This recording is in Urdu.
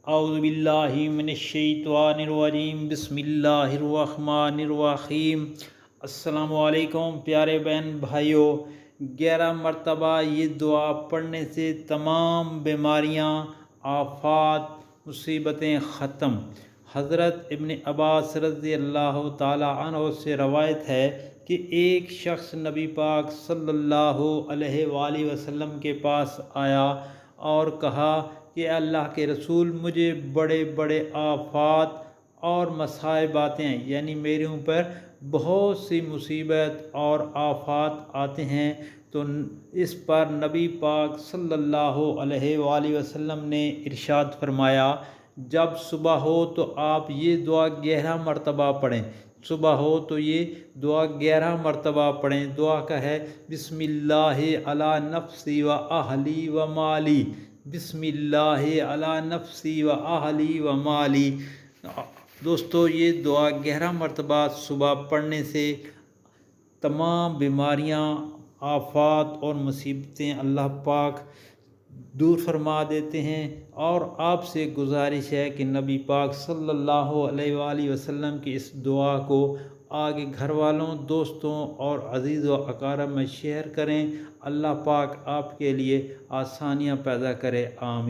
اعوذ باللہ من الشیطان الرجیم، بسم اللہ الرحمن الرحیم۔ السلام علیکم پیارے بہن بھائیوں، 11 مرتبہ یہ دعا پڑھنے سے تمام بیماریاں، آفات، مصیبتیں ختم۔ حضرت ابن عباس رضی اللہ تعالی عنہ سے روایت ہے کہ ایک شخص نبی پاک صلی اللہ علیہ وآلہ وسلم کے پاس آیا اور کہا کہ اللہ کے رسول، مجھے بڑے بڑے آفات اور مصائب آتے ہیں، یعنی میرے اوپر بہت سی مصیبت اور آفات آتے ہیں۔ تو اس پر نبی پاک صلی اللہ علیہ وآلہ وسلم نے ارشاد فرمایا، جب صبح ہو تو آپ یہ دعا 11 مرتبہ پڑھیں۔ صبح ہو تو یہ دعا 11 مرتبہ پڑھیں۔ دعا کا ہے، بسم اللہ علی نفسی و اہلی و مالی، بسم اللہ علی نفسی و اہلی و مالی۔ دوستو، یہ دعا 11 مرتبہ صبح پڑھنے سے تمام بیماریاں، آفات اور مصیبتیں اللہ پاک دور فرما دیتے ہیں۔ اور آپ سے گزارش ہے کہ نبی پاک صلی اللہ علیہ وآلہ وسلم کی اس دعا کو آگے گھر والوں، دوستوں اور عزیز و اقارب میں شیئر کریں۔ اللہ پاک آپ کے لیے آسانیاں پیدا کرے، آمین۔